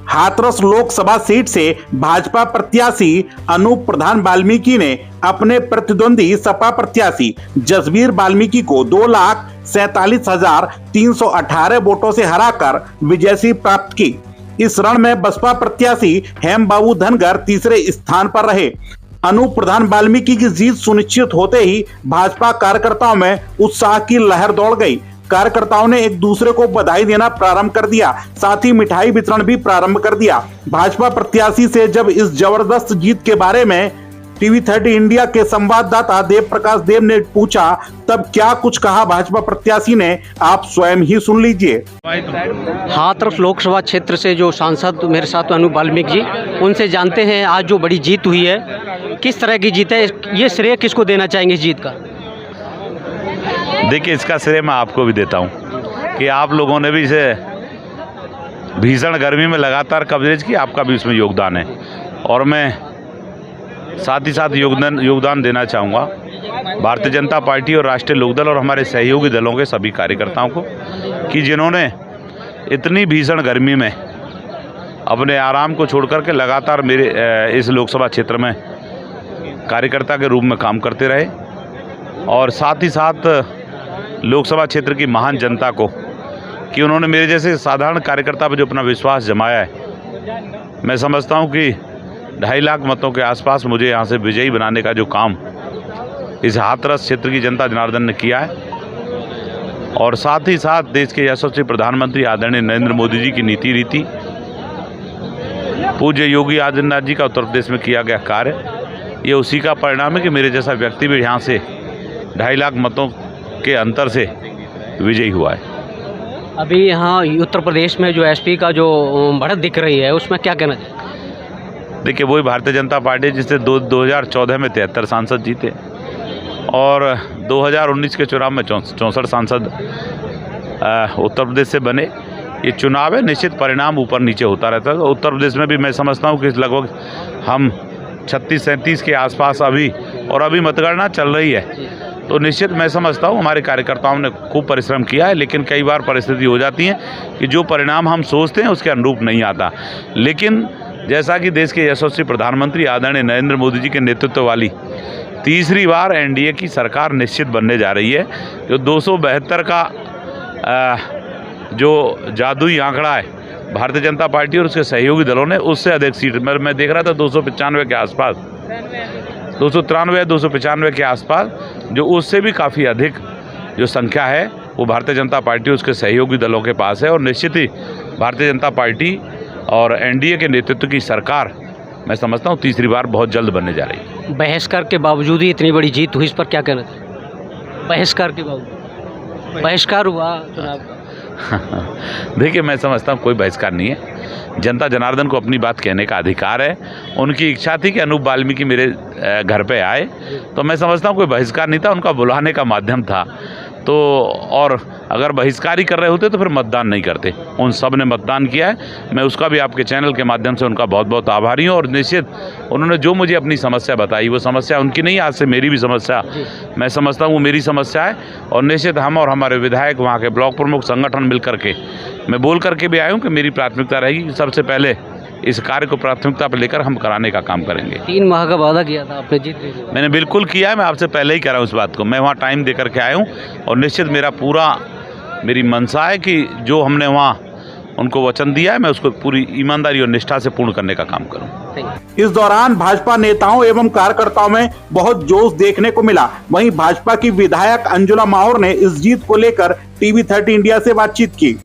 Hathras Lok Sabha seat से भाजपा प्रत्याशी अनूप प्रधान वाल्मीकि ने अपने प्रतिद्वंदी सपा प्रत्याशी जसबीर वाल्मीकि को 2,47,318 वोटों से हराकर विजयश्री प्राप्त की। इस रण में बसपा प्रत्याशी हेमबाबू धनगर तीसरे स्थान पर रहे। अनूप प्रधान वाल्मीकि की जीत सुनिश्चित होते ही भाजपा कार्यकर्ताओं में उत्साह की लहर दौड़ गई। कार्यकर्ताओं ने एक दूसरे को बधाई देना प्रारंभ कर दिया, साथ ही मिठाई वितरण भी प्रारंभ कर दिया। भाजपा प्रत्याशी से जब इस जबरदस्त जीत के बारे में टीवी 30 इंडिया के संवाददाता देव प्रकाश देव ने पूछा, तब क्या कुछ कहा भाजपा प्रत्याशी ने, आप स्वयं ही सुन लीजिए। हाथरस लोकसभा क्षेत्र से जो सांसद मेरे साथ अनूप वाल्मीकि जी, उनसे जानते हैं आज जो बड़ी जीत हुई है, किस तरह की जीत है, ये श्रेय किसको देना चाहेंगे इस जीत का? देखिए, इसका श्रेय मैं आपको भी देता हूं कि आप लोगों ने भी इसे भीषण गर्मी में लगातार कवरेज की, आपका भी इसमें योगदान है। और मैं साथ ही साथ योगदान देना चाहूँगा भारतीय जनता पार्टी और राष्ट्रीय लोकदल और हमारे सहयोगी दलों के सभी कार्यकर्ताओं को कि जिन्होंने इतनी भीषण गर्मी में अपने आराम को छोड़ करके लगातार मेरे इस लोकसभा क्षेत्र में कार्यकर्ता के रूप में काम करते रहे, और साथ ही साथ लोकसभा क्षेत्र की महान जनता को कि उन्होंने मेरे जैसे साधारण कार्यकर्ता पर जो अपना विश्वास जमाया है, मैं समझता हूं कि 2.5 लाख मतों के आसपास मुझे यहां से विजयी बनाने का जो काम इस हाथरस क्षेत्र की जनता जनार्दन ने किया है, और साथ ही साथ देश के यशस्वी प्रधानमंत्री आदरणीय नरेंद्र मोदी जी की नीति रीति, पूज्य योगी आदित्यनाथ जी का उत्तर प्रदेश में किया गया कार्य, ये उसी का परिणाम है कि मेरे जैसा व्यक्ति भी यहाँ से 2.5 लाख मतों के अंतर से विजयी हुआ है। अभी यहाँ उत्तर प्रदेश में जो एसपी का जो बढ़त दिख रही है, उसमें क्या कहना चाहिए? देखिए, वही भारतीय जनता पार्टी जिससे 2014 में 73 सांसद जीते और 2019 के चुनाव में 64 सांसद उत्तर प्रदेश से बने। ये चुनाव है, निश्चित परिणाम ऊपर नीचे होता रहता है। उत्तर प्रदेश में भी मैं समझता हूँ कि लगभग हम 36-37 के आसपास अभी मतगणना चल रही है, तो निश्चित मैं समझता हूँ हमारे कार्यकर्ताओं ने खूब परिश्रम किया है। लेकिन कई बार परिस्थिति हो जाती है कि जो परिणाम हम सोचते हैं उसके अनुरूप नहीं आता। लेकिन जैसा कि देश के यशस्वी प्रधानमंत्री आदरणीय नरेंद्र मोदी जी के नेतृत्व वाली तीसरी बार एनडीए की सरकार निश्चित बनने जा रही है, जो 272 का जो जादुई आंकड़ा है भारतीय जनता पार्टी और उसके सहयोगी दलों ने, उससे अधिक सीट मैं देख रहा था 295 के आसपास, 293 या 295 के आसपास, जो उससे भी काफ़ी अधिक जो संख्या है वो भारतीय जनता पार्टी उसके सहयोगी दलों के पास है। और निश्चित ही भारतीय जनता पार्टी और एनडीए के नेतृत्व की सरकार मैं समझता हूँ तीसरी बार बहुत जल्द बनने जा रही है। बहिष्कार के बावजूद ही इतनी बड़ी जीत हुई, इस पर क्या कहना चाहिए? बहिष्कार के बावजूद बहिष्कार हुआ चुनाव का। देखिए, मैं समझता हूँ कोई बहिष्कार नहीं है। जनता जनार्दन को अपनी बात कहने का अधिकार है। उनकी इच्छा थी कि अनूप वाल्मीकि मेरे घर पे आए, तो मैं समझता हूँ कोई बहिष्कार नहीं था, उनका बुलाने का माध्यम था। तो और अगर बहिष्कार ही कर रहे होते तो फिर मतदान नहीं करते। उन सब ने मतदान किया है। मैं उसका भी आपके चैनल के माध्यम से उनका बहुत बहुत आभारी हूँ। और निश्चित उन्होंने जो मुझे अपनी समस्या बताई, वो समस्या उनकी नहीं, आज से मेरी भी समस्या, मैं समझता हूँ वो मेरी समस्या है। और निश्चित हम और हमारे विधायक, वहाँ के ब्लॉक प्रमुख, संगठन मिल करके मैं बोल करके भी आया हूँ कि मेरी प्राथमिकता रहेगी कि सबसे पहले इस कार्य को प्राथमिकता पर लेकर हम कराने का काम करेंगे। 3 माह का वादा किया था आपने, जीत लीजिए। मैंने बिल्कुल किया है, मैं आपसे पहले ही कह रहा हूँ इस बात को। मैं वहाँ टाइम दे करके आया हूँ और निश्चित मेरी मंशा है कि जो हमने वहाँ उनको वचन दिया है, मैं उसको पूरी ईमानदारी और निष्ठा से पूर्ण करने का काम करूँ। इस दौरान भाजपा नेताओं एवं कार्यकर्ताओं में बहुत जोश देखने को मिला। वहीं भाजपा की विधायक अंजुला माहौर ने इस जीत को लेकर टीवी 30 इंडिया से बातचीत की।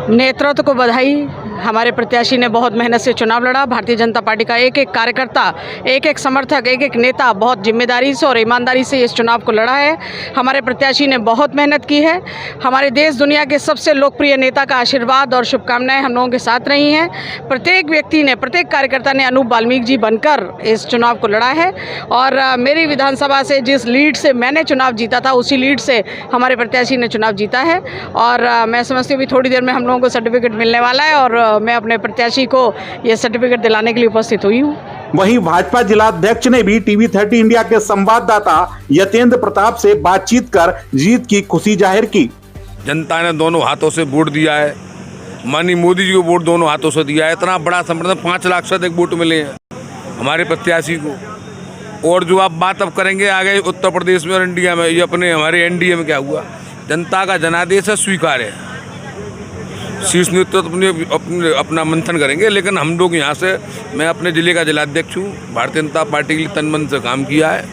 नेतृत्व को बधाई। हमारे प्रत्याशी ने बहुत मेहनत से चुनाव लड़ा। भारतीय जनता पार्टी का एक एक कार्यकर्ता, एक एक समर्थक, एक एक नेता बहुत जिम्मेदारी से और ईमानदारी से इस चुनाव को लड़ा है। हमारे प्रत्याशी ने बहुत मेहनत की है। हमारे देश दुनिया के सबसे लोकप्रिय नेता का आशीर्वाद और शुभकामनाएं हम लोगों के साथ रही हैं। प्रत्येक व्यक्ति ने, प्रत्येक कार्यकर्ता ने अनूप वाल्मीकि जी बनकर इस चुनाव को लड़ा है। और मेरी विधानसभा से जिस लीड से मैंने चुनाव जीता था, उसी लीड से हमारे प्रत्याशी ने चुनाव जीता है। और मैं समझती हूँ थोड़ी देर में हम लोगों को सर्टिफिकेट मिलने वाला है और मैं अपने प्रत्याशी को ये सर्टिफिकेट दिलाने के लिए उपस्थित हुई हूँ। वहीं भाजपा जिलाध्यक्ष ने भी टीवी 30 इंडिया के संवाददाता यतेंद्र प्रताप से बातचीत कर जीत की खुशी जाहिर की। जनता ने दोनों हाथों से वोट दिया है। माननीय मोदी जी को वोट दोनों हाथों से दिया है। इतना बड़ा समर्थन, 5 लाख से अधिक वोट मिले हैं हमारे प्रत्याशी को। और जो आप बात अब करेंगे आगे उत्तर प्रदेश में और इंडिया में, ये अपने हमारे एनडीए में क्या हुआ, जनता का जनादेश है, स्वीकार है। शीर्ष नेतृत्व अपना मंथन करेंगे, लेकिन हम लोग यहाँ से, मैं अपने जिले का जिलाध्यक्ष हूँ, भारतीय जनता पार्टी के लिए तन मन से काम किया है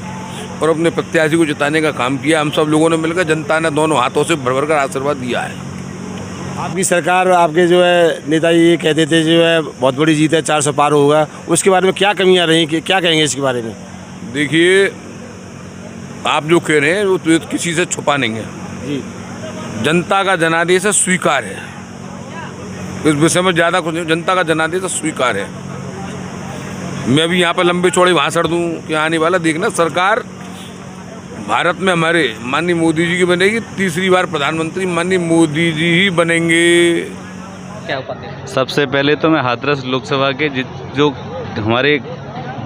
और अपने प्रत्याशी को जिताने का काम किया। हम सब लोगों ने मिलकर, जनता ने दोनों हाथों से भर भर कर आशीर्वाद दिया है। आपकी सरकार, आपके जो है नेताजी ये कहते थे जो है बहुत बड़ी जीत है, 400 पार होगा, उसके बारे में क्या कमियां रही, क्या कहेंगे इसके बारे में? देखिए, आप जो कह रहे हैं वो तो किसी से छुपा नहीं है जी। जनता का जनादेश स्वीकार है, इस विषय में ज़्यादा कुछ नहीं। जनता का जनादेश स्वीकार है। मैं भी यहाँ पर लंबे चौड़े भाषण दूँ कि आने वाला देखना, सरकार भारत में हमारे माननीय मोदी जी की बनेगी। तीसरी बार प्रधानमंत्री माननीय मोदी जी ही बनेंगे। क्या उपाध्याय? सबसे पहले तो मैं हाथरस लोकसभा के जो हमारे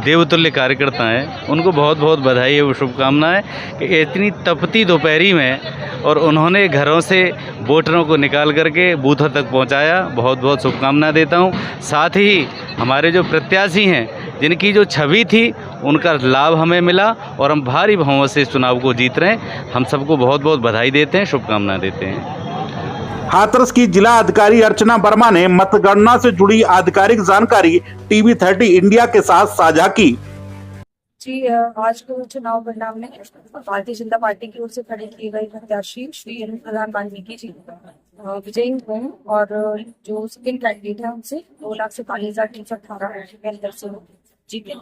देवतुल्य कार्यकर्ता हैं उनको बहुत बहुत बधाई और शुभकामनाएं कि इतनी तपती दोपहरी में और उन्होंने घरों से वोटरों को निकाल करके बूथों तक पहुंचाया। बहुत बहुत शुभकामनाएं देता हूं। साथ ही हमारे जो प्रत्याशी हैं, जिनकी जो छवि थी, उनका लाभ हमें मिला और हम भारी बहुमत से इस चुनाव को जीत रहे हैं। हम सबको बहुत बहुत बधाई देते हैं, शुभकामनाएं देते हैं। हाथरस की जिला अधिकारी अर्चना वर्मा ने मतगणना से जुड़ी आधिकारिक जानकारी TV30 इंडिया के साथ साझा की। जी, आज के चुनाव परिणाम में भारतीय जनता पार्टी की ओर से खड़े किए गए प्रत्याशी श्री अनुप्रधान वाल्मीकि जी विजयी हुए हैं और जो सेकंड कैंडिडेट है उनसे 2,47,318 के अंदर से जीते।